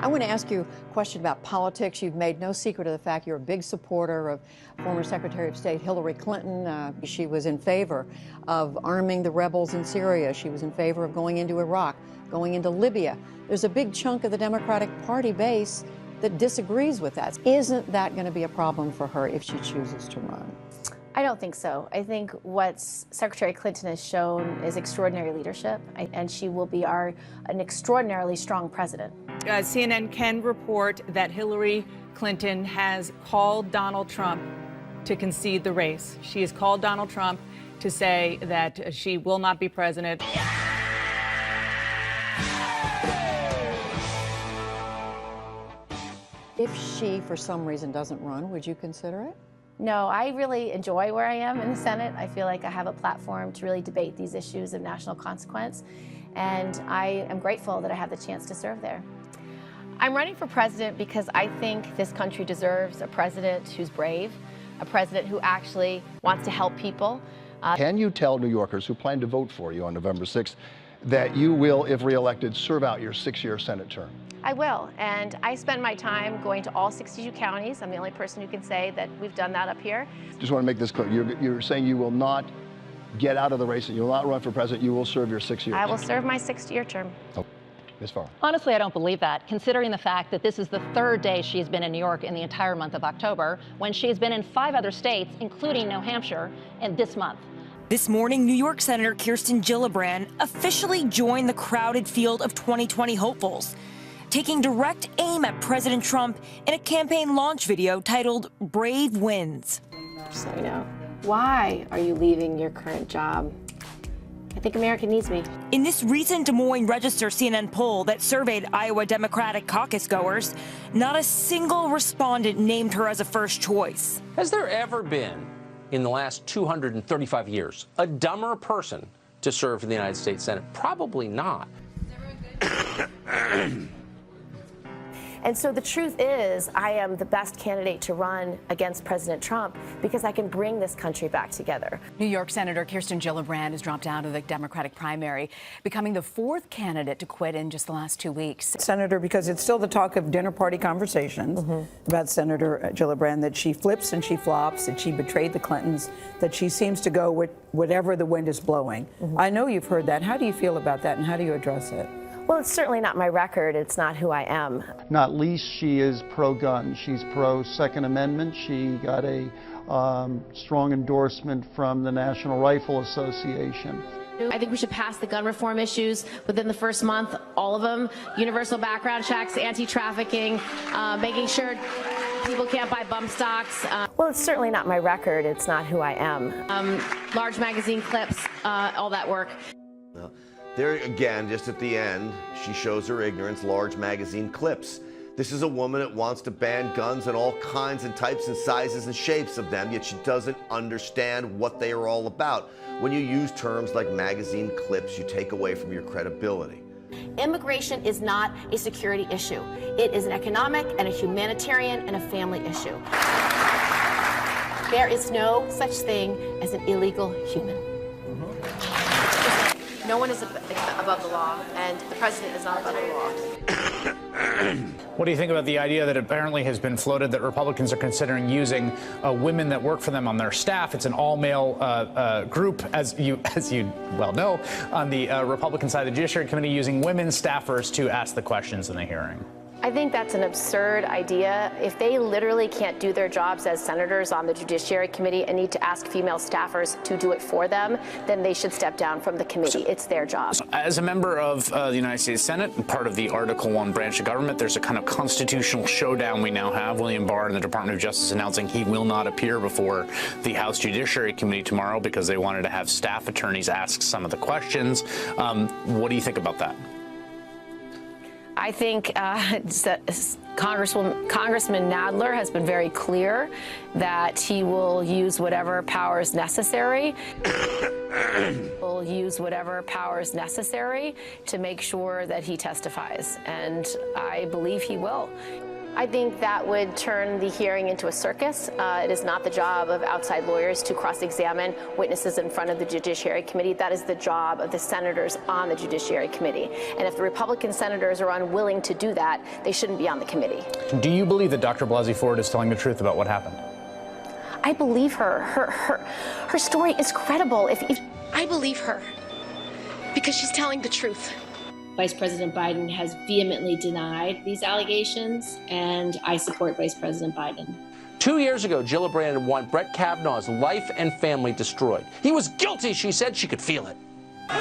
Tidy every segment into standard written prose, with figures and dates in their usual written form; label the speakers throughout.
Speaker 1: I want to ask you a question about politics. You've made no secret of the fact you're a big supporter of former Secretary of State Hillary Clinton. She was in favor of arming the rebels in Syria. She was in favor of going into Iraq, going into Libya. There's a big chunk of the Democratic Party base that disagrees with that. Isn't that going to be a problem for her if she chooses to run?
Speaker 2: I don't think so. I think what Secretary Clinton has shown is extraordinary leadership, and she will be an extraordinarily strong president.
Speaker 3: CNN can report that Hillary Clinton has called Donald Trump to concede the race. She has called Donald Trump to say that she will not be president.
Speaker 1: If she, for some reason, doesn't run, would you consider it?
Speaker 2: No, I really enjoy where I am in the Senate. I feel like I have a platform to really debate these issues of national consequence, and I am grateful that I have the chance to serve there. I'm running for president because I think this country deserves a president who's brave, a president who actually wants to help people.
Speaker 4: Can you tell New Yorkers who plan to vote for you on November 6th that you will, if reelected, serve out your 6-year Senate term?
Speaker 2: I will, and I spend my time going to all 62 counties. I'm the only person who can say that we've done that up here.
Speaker 4: Just want to make this clear. You're saying you will not get out of the race and you will not run for president. You will serve your 6 years.
Speaker 2: I will serve my 6-year term.
Speaker 4: Oh, Ms. Farr.
Speaker 5: Honestly, I don't believe that, considering the fact that this is the 3rd day she's been in New York in the entire month of October, when she has been in 5 other states, including New Hampshire, in this month.
Speaker 6: This morning, New York Senator Kirsten Gillibrand officially joined the crowded field of 2020 hopefuls, taking direct aim at President Trump in a campaign launch video titled Brave Wins.
Speaker 2: Just so you know, why are you leaving your current job? I think America needs me.
Speaker 6: In this recent Des Moines Register CNN poll that surveyed Iowa Democratic caucus goers, not a single respondent named her as a first choice.
Speaker 7: Has there ever been, in the last 235 years, a dumber person to serve in the United States Senate? Probably not.
Speaker 2: And so the truth is, I am the best candidate to run against President Trump because I can bring this country back together.
Speaker 8: New York Senator Kirsten Gillibrand has dropped out of the Democratic primary, becoming the 4th candidate to quit in just the last 2 weeks.
Speaker 9: Senator, because it's still the talk of dinner party conversations about Senator Gillibrand, that she flips and she flops, that she betrayed the Clintons, that she seems to go with whatever the wind is blowing. I know you've heard that. How do you feel about that, and how do you address it?
Speaker 2: Well, it's certainly not my record. It's not who I am.
Speaker 4: Not least, she is pro-gun. She's pro-Second Amendment. She got a strong endorsement from the National Rifle Association.
Speaker 2: I think we should pass the gun reform issues within the first month, all of them. Universal background checks, anti-trafficking, making sure people can't buy bump stocks. Well, it's certainly not my record. It's not who I am. Large magazine clips, all that work.
Speaker 10: No. There again, just at the end, she shows her ignorance, large magazine clips. This is a woman that wants to ban guns and all kinds and types and sizes and shapes of them, yet she doesn't understand what they are all about. When you use terms like magazine clips, you take away from your credibility.
Speaker 2: Immigration is not a security issue. It is an economic and a humanitarian and a family issue. There is no such thing as an illegal human. No one is above the law, and the president is not above the law.
Speaker 11: What do you think about the idea that apparently has been floated that Republicans are considering using women that work for them on their staff? It's an all-male group, as you well know, on the Republican side of the Judiciary Committee, using women staffers to ask the questions in the hearing.
Speaker 2: I think that's an absurd idea. If they literally can't do their jobs as senators on the Judiciary Committee and need to ask female staffers to do it for them, then they should step down from the committee. It's their job.
Speaker 11: As a member of the United States Senate, and part of the Article I branch of government, there's a kind of constitutional showdown we now have. William Barr in the Department of Justice announcing he will not appear before the House Judiciary Committee tomorrow because they wanted to have staff attorneys ask some of the questions. What do you think about that?
Speaker 2: I think Congressman Nadler has been very clear that he will use whatever powers necessary. Will use whatever powers necessary to make sure that he testifies, and I believe he will. I think that would turn the hearing into a circus. It is not the job of outside lawyers to cross-examine witnesses in front of the Judiciary Committee. That is the job of the senators on the Judiciary Committee. And if the Republican senators are unwilling to do that, they shouldn't be on the committee.
Speaker 11: Do you believe that Dr. Blasey Ford is telling the truth about what happened?
Speaker 2: I believe her. Her story is credible. I believe her because she's telling the truth.
Speaker 12: Vice President Biden has vehemently denied these allegations, and I support Vice President Biden.
Speaker 7: 2 years ago, Gillibrand wanted Brett Kavanaugh's life and family destroyed. He was guilty, she said. She could feel it.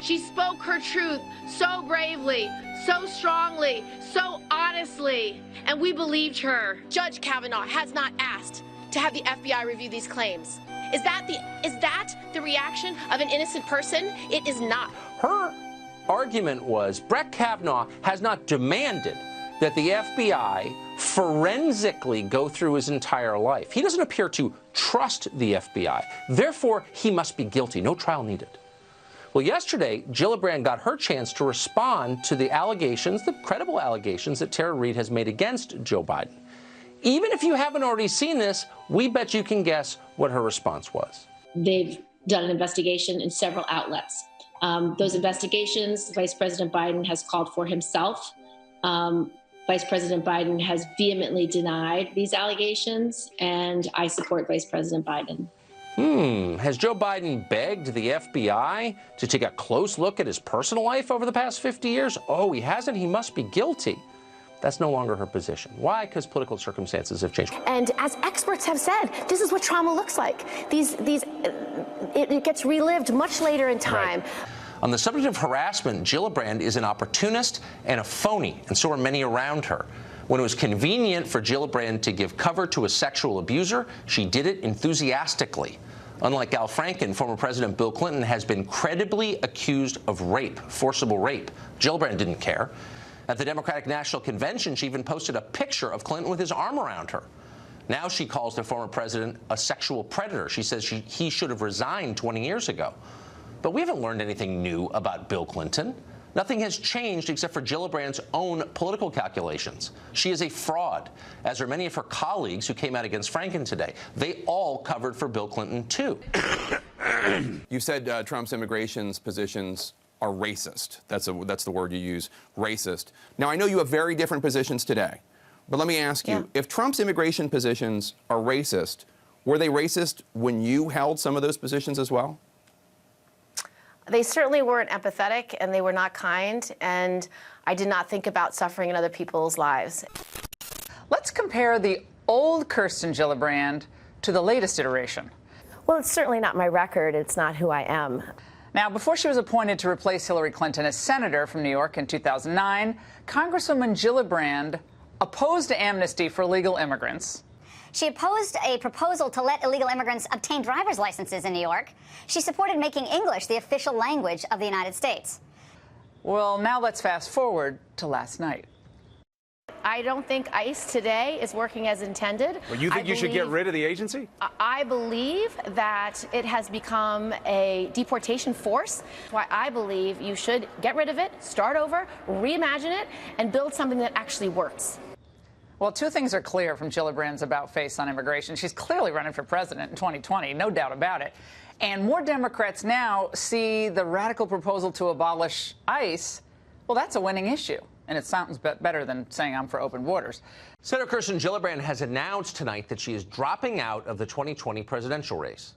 Speaker 13: She spoke her truth so bravely, so strongly, so honestly, and we believed her.
Speaker 2: Judge Kavanaugh has not asked to have the FBI review these claims. Is that the reaction of an innocent person? It is not.
Speaker 7: Her argument was Brett Kavanaugh has not demanded that the FBI forensically go through his entire life. He doesn't appear to trust the FBI. Therefore, he must be guilty. No trial needed. Well, yesterday, Gillibrand got her chance to respond to the allegations, the credible allegations that Tara Reade has made against Joe Biden. Even if you haven't already seen this, we bet you can guess what her response was.
Speaker 12: They've done an investigation in several outlets. Those investigations, Vice President Biden has called for himself. Vice President Biden has vehemently denied these allegations, and I support Vice President Biden.
Speaker 7: Has Joe Biden begged the FBI to take a close look at his personal life over the past 50 years? Oh, he hasn't. He must be guilty. That's no longer her position. Why? Because political circumstances have changed.
Speaker 2: And as experts have said, this is what trauma looks like. It gets relived much later in time.
Speaker 7: Right. On the subject of harassment, Gillibrand is an opportunist and a phony, and so are many around her. When it was convenient for Gillibrand to give cover to a sexual abuser, she did it enthusiastically. Unlike Al Franken, former President Bill Clinton has been credibly accused of rape, forcible rape. Gillibrand didn't care. At the Democratic National Convention, she even posted a picture of Clinton with his arm around her. Now she calls the former president a sexual predator. She says he should have resigned 20 years ago. But we haven't learned anything new about Bill Clinton. Nothing has changed except for Gillibrand's own political calculations. She is a fraud, as are many of her colleagues who came out against Franken today. They all covered for Bill Clinton, too.
Speaker 14: You said Trump's immigration positions are racist. That's the word you use, racist. Now, I know you have very different positions today, but let me ask you, if Trump's immigration positions are racist, were they racist when you held some of those positions as well?
Speaker 2: They certainly weren't empathetic, and they were not kind, and I did not think about suffering in other people's lives.
Speaker 15: Let's compare the old Kirsten Gillibrand to the latest iteration.
Speaker 2: Well, it's certainly not my record. It's not who I am.
Speaker 15: Now, before she was appointed to replace Hillary Clinton as senator from New York in 2009, Congresswoman Gillibrand opposed amnesty for illegal immigrants.
Speaker 16: She opposed a proposal to let illegal immigrants obtain driver's licenses in New York. She supported making English the official language of the United States.
Speaker 15: Well, now let's fast forward to last night.
Speaker 2: I don't think ICE today is working as intended.
Speaker 17: Well, you think you should get rid of the agency?
Speaker 2: I believe that it has become a deportation force. That's why I believe you should get rid of it, start over, reimagine it, and build something that actually works.
Speaker 15: Well, two things are clear from Gillibrand's about-face on immigration. She's clearly running for president in 2020, no doubt about it. And more Democrats now see the radical proposal to abolish ICE. Well, that's a winning issue. And it sounds better than saying I'm for open borders.
Speaker 7: Senator Kirsten Gillibrand has announced tonight that she is dropping out of the 2020 presidential race.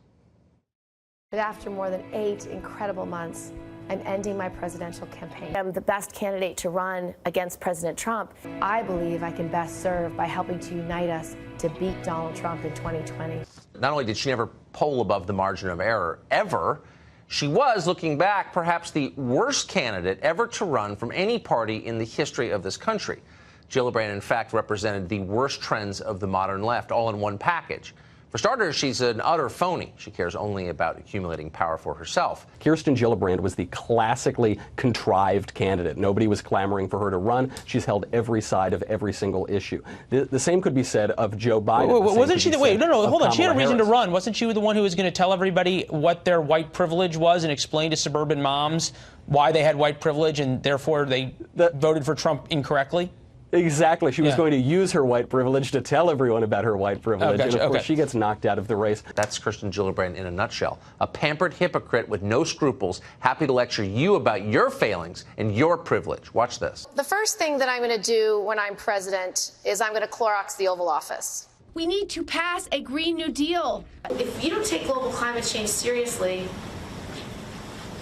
Speaker 2: After more than 8 incredible months, I'm ending my presidential campaign. I'm the best candidate to run against President Trump. I believe I can best serve by helping to unite us to beat Donald Trump in 2020.
Speaker 7: Not only did she never poll above the margin of error, ever, she was, looking back, perhaps the worst candidate ever to run from any party in the history of this country. Gillibrand, in fact, represented the worst trends of the modern left, all in one package. For starters, she's an utter phony. She cares only about accumulating power for herself.
Speaker 18: Kirsten Gillibrand was the classically contrived candidate. Nobody was clamoring for her to run. She's held every side of every single issue. The same could be said of Joe Biden.
Speaker 19: Wasn't she hold on. She had a reason to run. Wasn't she the one who was going to tell everybody what their white privilege was and explain to suburban moms why they had white privilege and therefore they voted for Trump incorrectly?
Speaker 18: Exactly. She was going to use her white privilege to tell everyone about her white privilege. And of course, she gets knocked out of the race.
Speaker 7: That's Kirsten Gillibrand in a nutshell. A pampered hypocrite with no scruples, happy to lecture you about your failings and your privilege. Watch this.
Speaker 20: The first thing that I'm going to do when I'm president is I'm going to Clorox the Oval Office.
Speaker 13: We need to pass a Green New Deal.
Speaker 2: If you don't take global climate change seriously,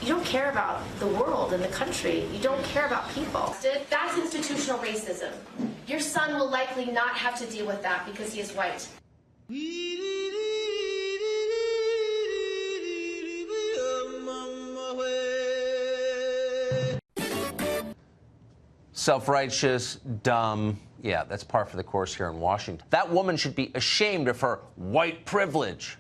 Speaker 2: you don't care about the world and the country. You don't care about people.
Speaker 13: That's institutional racism. Your son will likely not have to deal with that because he is white.
Speaker 7: Self-righteous, dumb. Yeah, that's par for the course here in Washington. That woman should be ashamed of her white privilege.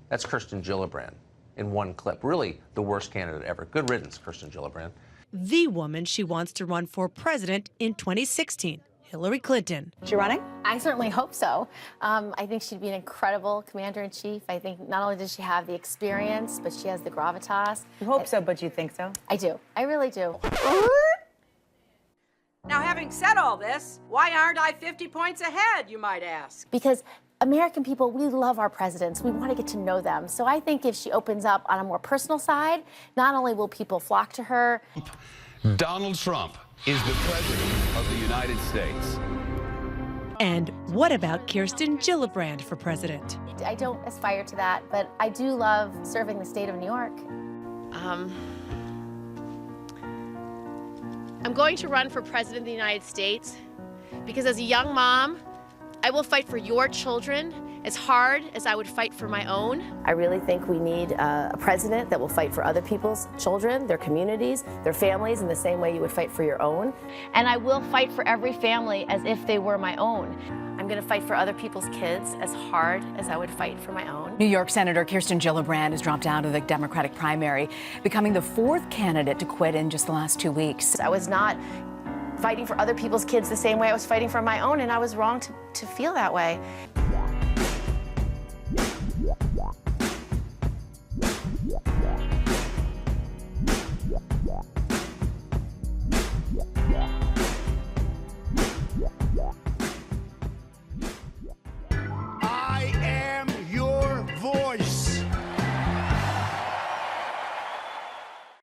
Speaker 7: That's Kirsten Gillibrand in one clip. Really the worst candidate ever. Good riddance, Kirsten Gillibrand.
Speaker 21: The woman she wants to run for president in 2016, Hillary Clinton.
Speaker 22: Is she running?
Speaker 2: I certainly hope so. I think she'd be an incredible commander-in-chief. I think not only does she have the experience, but she has the gravitas.
Speaker 22: You hope so, but you think so?
Speaker 2: I do. I really do.
Speaker 23: Now, having said all this, why aren't I 50 points ahead, you might ask?
Speaker 2: Because American people, we love our presidents. We want to get to know them. So I think if she opens up on a more personal side, not only will people flock to her.
Speaker 24: Donald Trump is the president of the United States.
Speaker 21: And what about Kirsten Gillibrand for president?
Speaker 2: I don't aspire to that, but I do love serving the state of New York.
Speaker 13: I'm going to run for president of the United States because as a young mom, I will fight for your children as hard as I would fight for my own.
Speaker 2: I really think we need a president that will fight for other people's children, their communities, their families in the same way you would fight for your own. And I will fight for every family as if they were my own. I'm going to fight for other people's kids as hard as I would fight for my own.
Speaker 8: New York Senator Kirsten Gillibrand has dropped out of the Democratic primary, becoming the fourth candidate to quit in just the last 2 weeks.
Speaker 2: I was not fighting for other people's kids the same way I was fighting for my own, and I was wrong to feel that way.